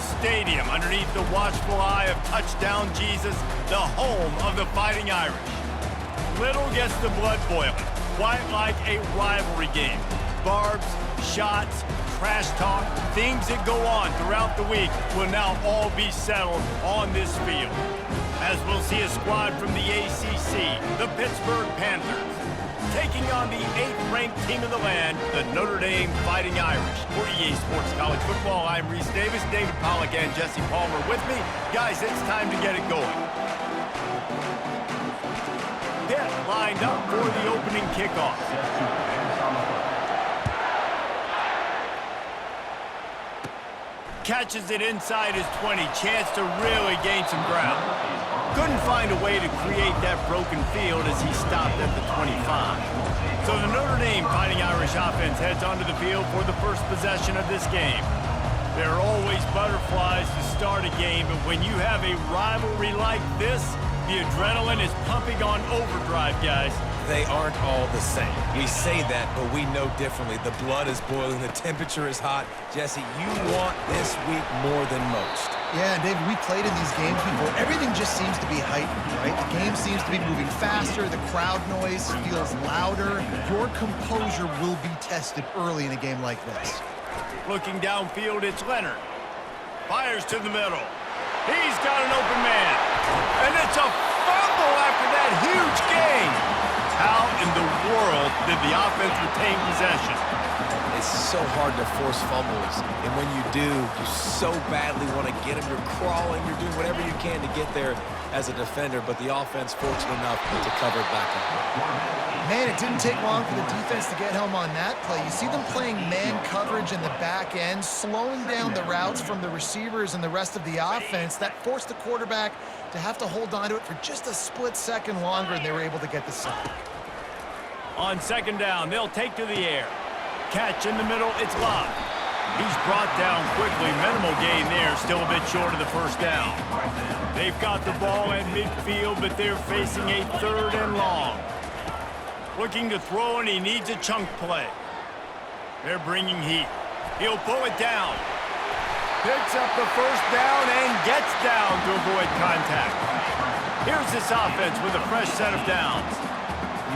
Stadium underneath the watchful eye of Touchdown Jesus, the home of the Fighting Irish. Little gets the blood boiling, quite like a rivalry game. Barbs, shots, trash talk, things that go on throughout the week will now all be settled on this field. As we'll see a squad from the ACC, the Pittsburgh Panthers, taking on the 8th-ranked team of the land, the Notre Dame Fighting Irish. For EA Sports College Football, I'm Reese Davis, David Pollack, and Jesse Palmer with me. Guys, it's time to get it going. Pitt lined up for the opening kickoff. Catches it inside his 20, chance to really gain some ground. Couldn't find a way to create that broken field as he stopped at the 25. So the Notre Dame Fighting Irish offense heads onto the field for the first possession of this game. There are always butterflies to start a game, but when you have a rivalry like this, the adrenaline is pumping on overdrive, guys. They aren't all the same. We say that, but we know differently. The blood is boiling, the temperature is hot. Jesse, you want this week more than most. Yeah, David, we played in these games before. Everything just seems to be heightened, right? The game seems to be moving faster. The crowd noise feels louder. Your composure will be tested early in a game like this. Looking downfield, it's Leonard. Fires to the middle. He's got an open man. And it's a fumble after that huge gain. How in the world did the offense retain possession? It's so hard to force fumbles, and when you do, you so badly want to get them. You're crawling, you're doing whatever you can to get there as a defender, but the offense fortunate enough to cover it back up. Man, it didn't take long for the defense to get home on that play. You see them playing man coverage in the back end, slowing down the routes from the receivers and the rest of the offense. That forced the quarterback to have to hold on to it for just a split second longer, and they were able to get the sack. On second down, they'll take to the air. Catch in the middle, it's Lott. He's brought down quickly. Minimal gain there, still a bit short of the first down. They've got the ball at midfield, but they're facing a 3rd and long. Looking to throw, and he needs a chunk play. They're bringing heat. He'll pull it down. Picks up the first down and gets down to avoid contact. Here's this offense with a fresh set of downs.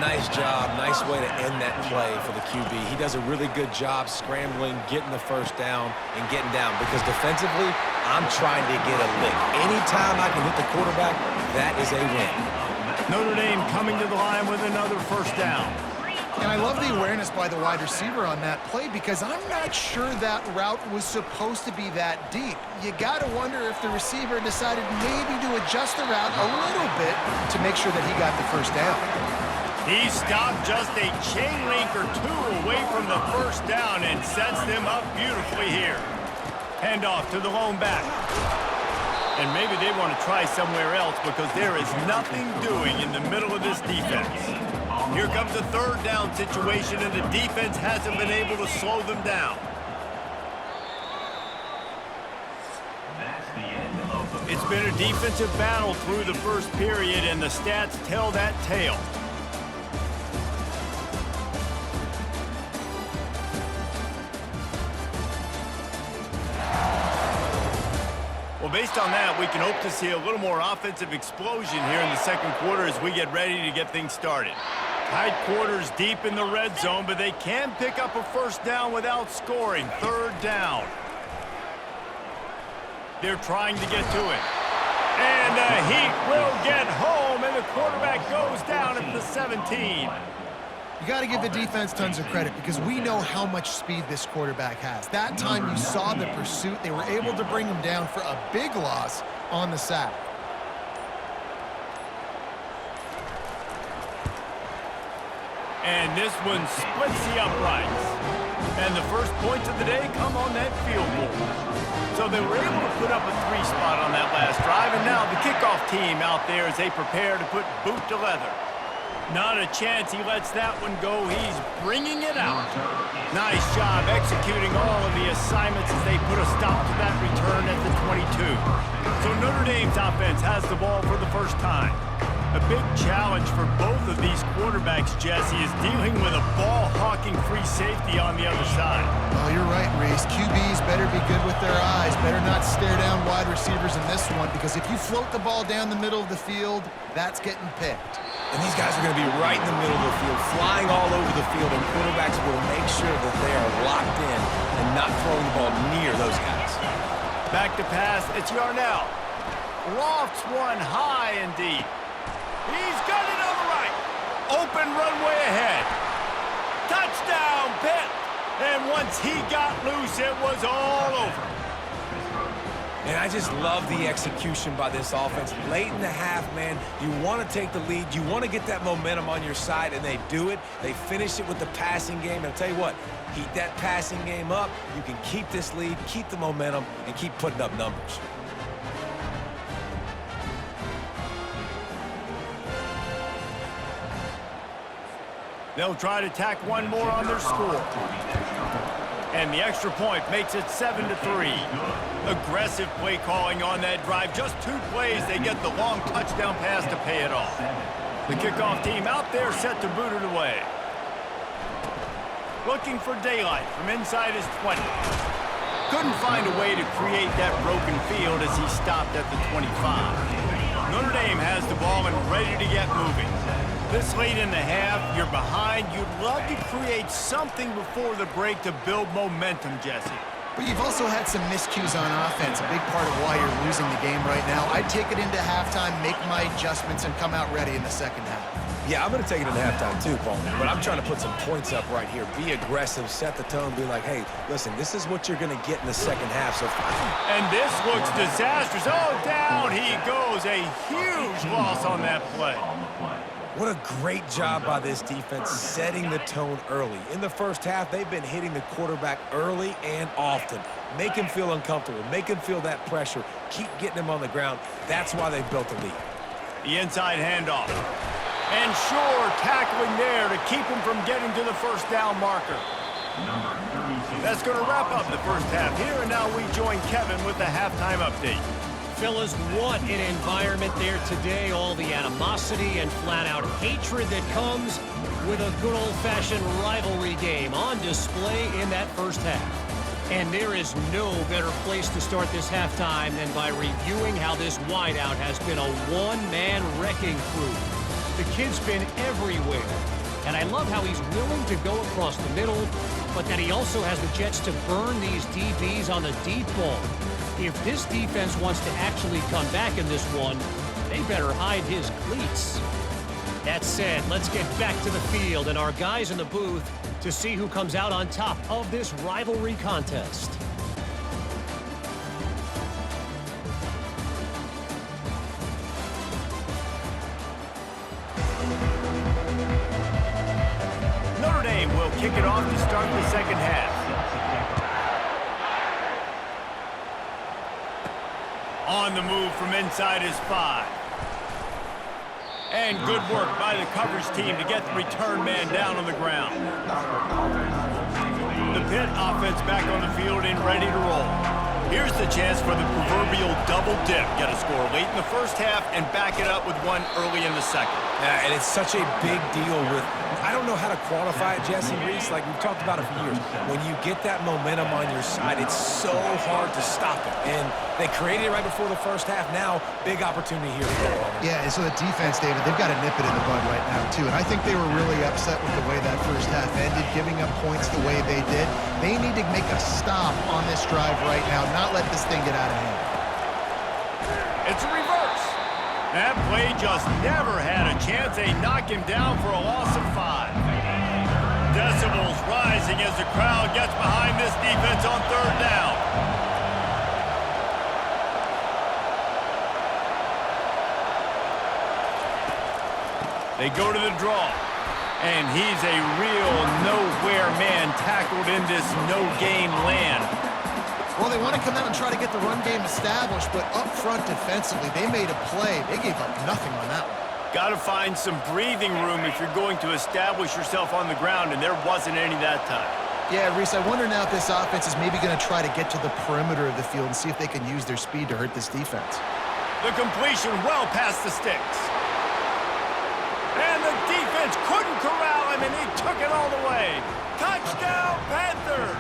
Nice job. Nice way to end that play for the QB. He does a really good job scrambling, getting the first down, and getting down. Because defensively, I'm trying to get a lick. Anytime I can hit the quarterback, that is a win. Notre Dame coming to the line with another first down. And I love the awareness by the wide receiver on that play because I'm not sure that route was supposed to be that deep. You got to wonder if the receiver decided maybe to adjust the route a little bit to make sure that he got the first down. He stopped just a chain link or two away from the first down and sets them up beautifully here. Handoff to the lone back. And maybe they want to try somewhere else because there is nothing doing in the middle of this defense. Here comes a 3rd down situation, and the defense hasn't been able to slow them down. It's been a defensive battle through the first period, and the stats tell that tale. Well, based on that, we can hope to see a little more offensive explosion here in the second quarter as we get ready to get things started. Tight quarters deep in the red zone, but they can pick up a first down without scoring. 3rd down. They're trying to get to it. And the Heat will get home, and the quarterback goes down at the 17. You got to give the defense tons of credit because we know how much speed this quarterback has. That time you saw the pursuit. They were able to bring him down for a big loss on the sack. And this one splits the uprights. And the first points of the day come on that field goal. So they were able to put up a 3 spot on that last drive, and now the kickoff team out there as they prepare to put boot to leather. Not a chance he lets that one go. He's bringing it out. Nice job executing all of the assignments as they put a stop to that return at the 22. So Notre Dame's offense has the ball for the first time. A big challenge for both of these quarterbacks, Jesse, is dealing with a ball-hawking free safety on the other side. Well, you're right, Reese. QBs better be good with their eyes. Better not stare down wide receivers in this one, because if you float the ball down the middle of the field, that's getting picked. And these guys are going to be right in the middle of the field, flying all over the field, and quarterbacks will make sure that they are locked in and not throwing the ball near those guys. Back to pass, it's Yarnell. Lofts one high and deep. He's got it on the right. Open runway ahead. Touchdown, Pitt. And once he got loose, it was all over. And I just love the execution by this offense. Late in the half, man, you want to take the lead. You want to get that momentum on your side, and they do it. They finish it with the passing game. And I'll tell you what, heat that passing game up. You can keep this lead, keep the momentum, and keep putting up numbers. They'll try to tack one more on their score. And the extra point makes it 7-3. Aggressive play calling on that drive. Just 2 plays, they get the long touchdown pass to pay it off. The kickoff team out there set to boot it away. Looking for daylight from inside his 20. Couldn't find a way to create that broken field as he stopped at the 25. Notre Dame has the ball and ready to get moving. This late in the half, you're behind. You'd love to create something before the break to build momentum, Jesse. But you've also had some miscues on offense, a big part of why you're losing the game right now. I'd take it into halftime, make my adjustments, and come out ready in the second half. Yeah, I'm going to take it into halftime too, Paul. But I'm trying to put some points up right here. Be aggressive, set the tone, be like, hey, listen, this is what you're going to get in the second half. So and this looks disastrous. Oh, down he goes. A huge loss on that play. What a great job by this defense setting the tone early. In the first half, they've been hitting the quarterback early and often. Make him feel uncomfortable. Make him feel that pressure. Keep getting him on the ground. That's why they've built the lead. The inside handoff. And sure, tackling there to keep him from getting to the first down marker. That's going to wrap up the first half here, and now we join Kevin with the halftime update. Fellas, what an environment there today. All the animosity and flat-out hatred that comes with a good old-fashioned rivalry game on display in that first half. And there is no better place to start this halftime than by reviewing how this wideout has been a one-man wrecking crew. The kid's been everywhere, and I love how he's willing to go across the middle, but that he also has the jets to burn these DBs on the deep ball. If this defense wants to actually come back in this one, they better hide his cleats. That said, let's get back to the field and our guys in the booth to see who comes out on top of this rivalry contest. Notre Dame will kick it off to start the second half. On the move from inside his 5. And good work by the coverage team to get the return man down on the ground. The Pitt offense back on the field and ready to roll. Here's the chance for the proverbial double dip. Get a score late in the first half and back it up with one early in the second. Yeah, and it's such a big deal with, I don't know how to quantify it, Jesse Reese, like we've talked about it for years. When you get that momentum on your side, it's so hard to stop it. And they created it right before the first half. Now, big opportunity here for them. Yeah, and so the defense, David, they've got to nip it in the bud right now, too. And I think they were really upset with the way that first half ended, giving up points the way they did. They need to make a stop on this drive right now, not let this thing get out of hand. It's a reverse. That play just never had a chance. They knock him down for a loss of 5. Decibels rising as the crowd gets behind this defense on third down. They go to the draw. And he's a real nowhere man tackled in this no-game land. Well, they want to come out and try to get the run game established, but up front defensively, they made a play. They gave up nothing on that one. Got to find some breathing room if you're going to establish yourself on the ground, and there wasn't any that time. Yeah, Reese, I wonder now if this offense is maybe going to try to get to the perimeter of the field and see if they can use their speed to hurt this defense. The completion well past the sticks. defense couldn't corral him, and he took it all the way. Touchdown, Panthers!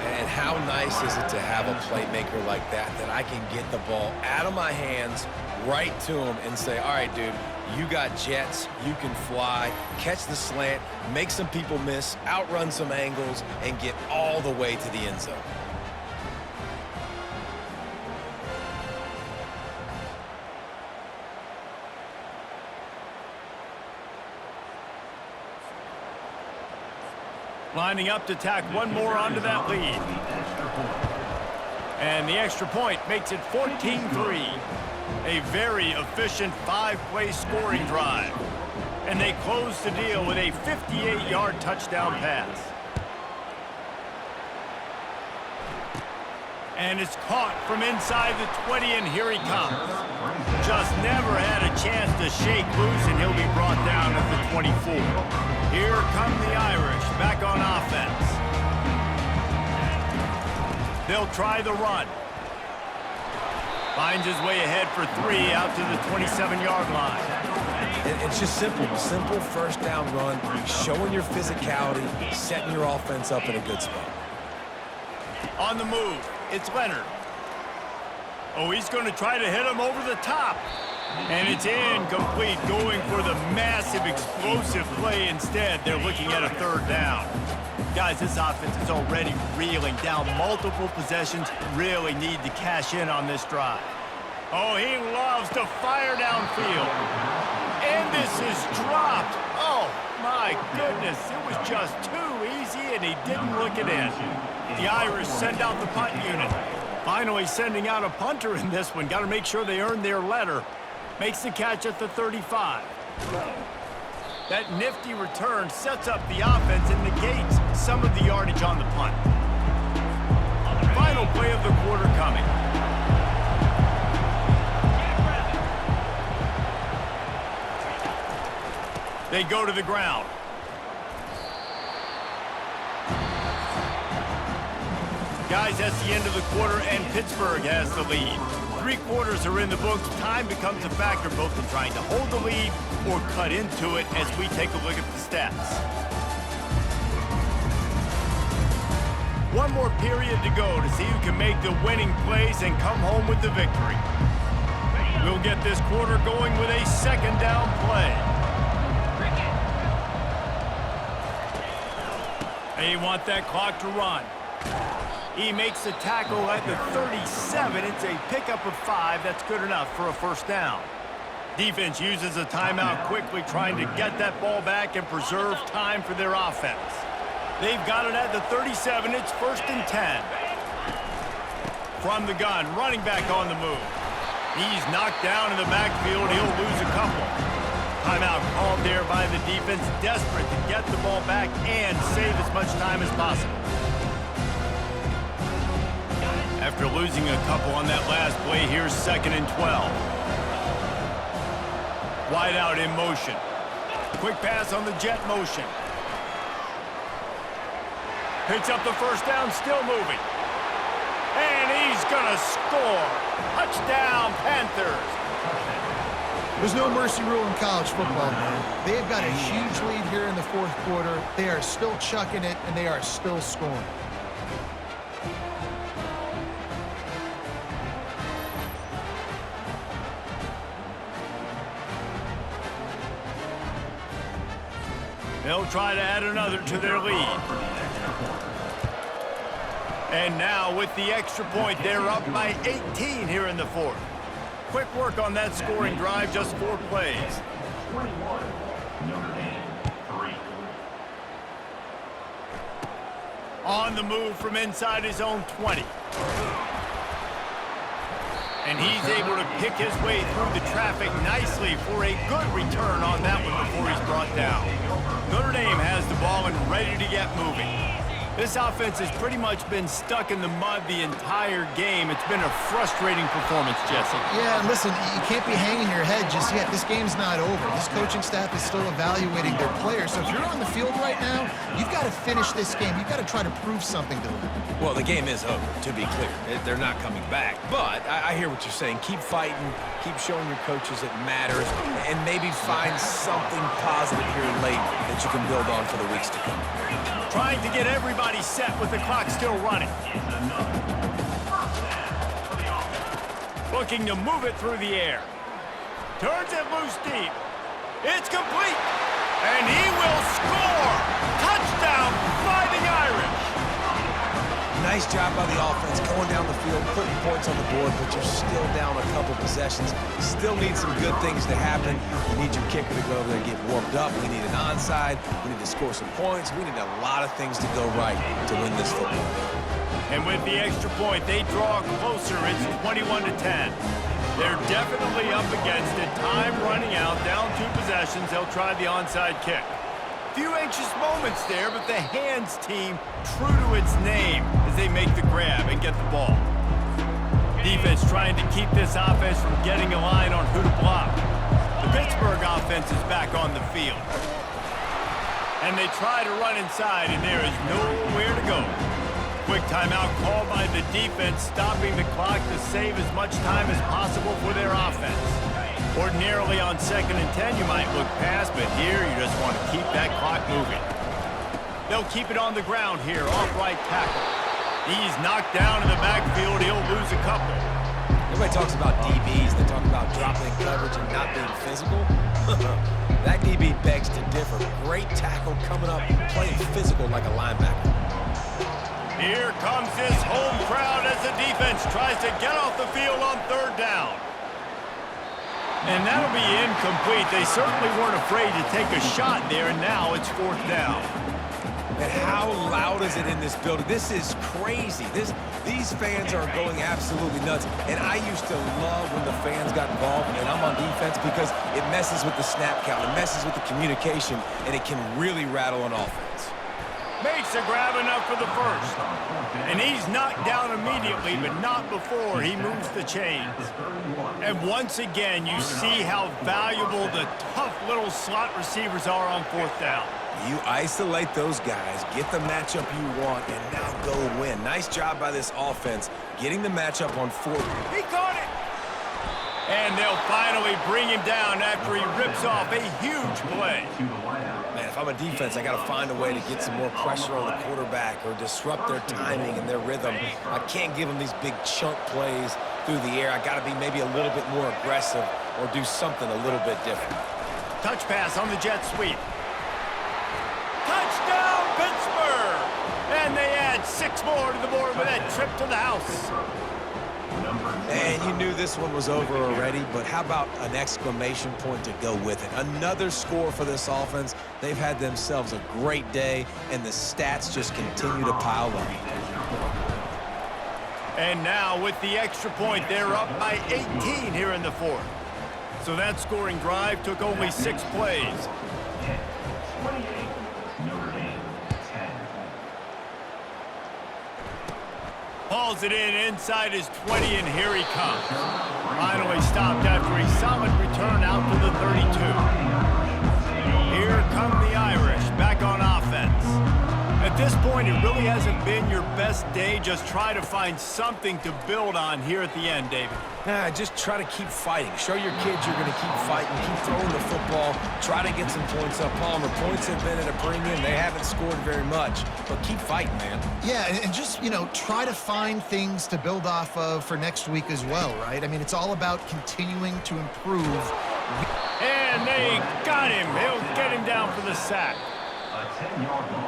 And how nice is it to have a playmaker like that I can get the ball out of my hands right to him and say, all right, dude, you got jets, you can fly, catch the slant, make some people miss, outrun some angles, and get all the way to the end zone. Lining up to tack one more onto that lead. And the extra point makes it 14-3. A very efficient 5-play scoring drive. And they close the deal with a 58-yard touchdown pass. And it's caught from inside the 20, and here he comes. Just never had a chance to shake loose, and he'll be brought down at the 24. Here come the Irish, back on offense. They'll try the run. Finds his way ahead for 3 out to the 27-yard line. It's just simple first down run, showing your physicality, setting your offense up in a good spot. On the move, it's Leonard. Oh, he's going to try to hit him over the top. And it's incomplete, going for the massive explosive play instead. They're looking at a 3rd down. Guys, this offense is already reeling down multiple possessions. Really need to cash in on this drive. Oh, he loves to fire downfield. And this is dropped. Oh, my goodness. It was just too easy, and he didn't look it in. The Irish send out the punt unit. Finally sending out a punter in this one. Got to make sure they earn their letter. Makes the catch at the 35. That nifty return sets up the offense and negates some of the yardage on the punt. Final play of the quarter coming. They go to the ground. Guys, that's the end of the quarter, and Pittsburgh has the lead. 3 quarters are in the books. Time becomes a factor both in trying to hold the lead or cut into it as we take a look at the stats. One more period to go to see who can make the winning plays and come home with the victory. We'll get this quarter going with a 2nd down play. They want that clock to run. He makes the tackle at the 37. It's a pickup of 5. That's good enough for a 1st down. Defense uses a timeout quickly, trying to get that ball back and preserve time for their offense. They've got it at the 37. It's 1st and 10. From the gun, running back on the move. He's knocked down in the backfield. He'll lose a couple. Timeout called there by the defense, desperate to get the ball back and save as much time as possible. After losing a couple on that last play, here's 2nd and 12. Wide out in motion. Quick pass on the jet motion. Picks up the 1st down, still moving. And he's gonna score. Touchdown, Panthers. There's no mercy rule in college football, man. They've got a huge lead here in the 4th quarter. They are still chucking it, and they are still scoring. They'll try to add another to their lead. And now with the extra point, they're up by 18 here in the 4th. Quick work on that scoring drive, just 4 plays. 21, Notre Dame, 3. On the move from inside his own 20. And he's able to pick his way through the traffic nicely for a good return on that one before he's brought down. Notre Dame has the ball and ready to get moving. This offense has pretty much been stuck in the mud the entire game. It's been a frustrating performance, Jesse. Yeah, and listen, you can't be hanging your head just yet. This game's not over. This coaching staff is still evaluating their players. So if you're on the field right now, you've got to finish this game. You've got to try to prove something to them. Well, the game is over, to be clear. They're not coming back. But I hear what you're saying. Keep fighting. Keep showing your coaches it matters. And maybe find something positive here late that you can build on for the weeks to come. Trying to get everybody set with the clock still running. Looking to move it through the air. Turns it loose deep. It's complete. And he will score. Touchdown, Fighting Irish. Nice job by the offense going down the field, putting points on the board, but you're still down a couple possessions. Still need some good things to happen. You need your kicker to go over there and get warmed up. We need an onside. We need to score some points. We need a lot of things to go right to win this football game. And with the extra point, they draw closer. It's 21-10. They're definitely up against it. Time running out, down 2 possessions. They'll try the onside kick. Few anxious moments there, but the hands team true to its name as they make the grab and get the ball. Defense trying to keep this offense from getting a line on who to block. The Pittsburgh offense is back on the field. And they try to run inside, and there is nowhere to go. Quick timeout called by the defense, stopping the clock to save as much time as possible for their offense. Ordinarily on 2nd and 10, you might look past, but here you just want to keep that clock moving. They'll keep it on the ground here, off right tackle. He's knocked down in the backfield. He'll lose a couple. Everybody talks about DBs. They talk about dropping coverage and not being physical. That DB begs to differ. Great tackle coming up, playing physical like a linebacker. Here comes this home crowd as the defense tries to get off the field on 3rd down. And that'll be incomplete. They certainly weren't afraid to take a shot there, and now it's 4th down. And how loud is it in this building? This is crazy. These fans are going absolutely nuts. And I used to love when the fans got involved, and I'm on defense, because it messes with the snap count, it messes with the communication, and it can really rattle an offense. Makes a grab enough for the first. And he's knocked down immediately, but not before he moves the chains. And once again, you see how valuable the tough little slot receivers are on 4th down. You isolate those guys, get the matchup you want, and now go win. Nice job by this offense, getting the matchup on 4th. He caught it! And they'll finally bring him down after he rips off a huge play. Man, if I'm a defense, I got to find a way to get some more pressure on the quarterback or disrupt their timing and their rhythm. I can't give them these big chunk plays through the air. I got to be maybe a little bit more aggressive or do something a little bit different. Touch pass on the jet sweep. Touchdown, Pittsburgh! And they add 6 more to the board with that trip to the house. And you knew this one was over already, but how about an exclamation point to go with it? Another score for this offense. They've had themselves a great day, and the stats just continue to pile up. And now with the extra point, they're up by 18 here in the 4th. So that scoring drive took only 6 plays. 28, Notre Dame, 10. Hauls it in inside his 20, and here he comes. Finally stopped after a solid return out to the 32. Here come the Irish back on offense. At this point, it really hasn't been your best day. Just try to find something to build on here at the end, David. Just try to keep fighting. Show your kids you're going to keep fighting. Keep throwing the football. Try to get some points up. Palmer, points have been at a premium. They haven't scored very much, but keep fighting, man. Yeah, and just, try to find things to build off of for next week as well, right? I mean, it's all about continuing to improve. And they got him. He'll get him down for the sack.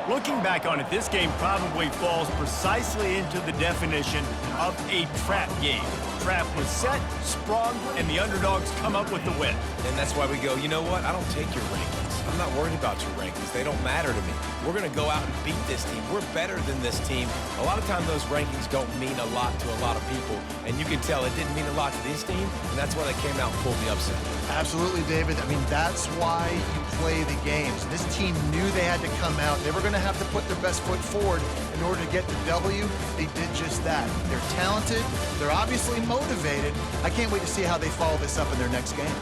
Looking back on it, this game probably falls precisely into the definition of a trap game. Trap was set, sprung, and the underdogs come up with the win. And that's why we go, you know what? I don't take your rankings. I'm not worried about your rankings. They don't matter to me. We're going to go out and beat this team. We're better than this team. A lot of times those rankings don't mean a lot to a lot of people. And you can tell it didn't mean a lot to this team, and that's why they came out and pulled the upset. Absolutely, David. I mean, that's why you play the games. This team knew they had to come out. They were going to have to put their best foot forward in order to get the W. They did just that. They're talented. They're obviously motivated. I can't wait to see how they follow this up in their next game.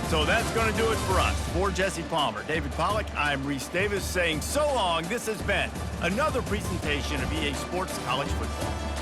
So that's going to do it for us. For Jesse Palmer, David Pollack, I'm Reese Davis saying so long. This has been another presentation of EA Sports College Football.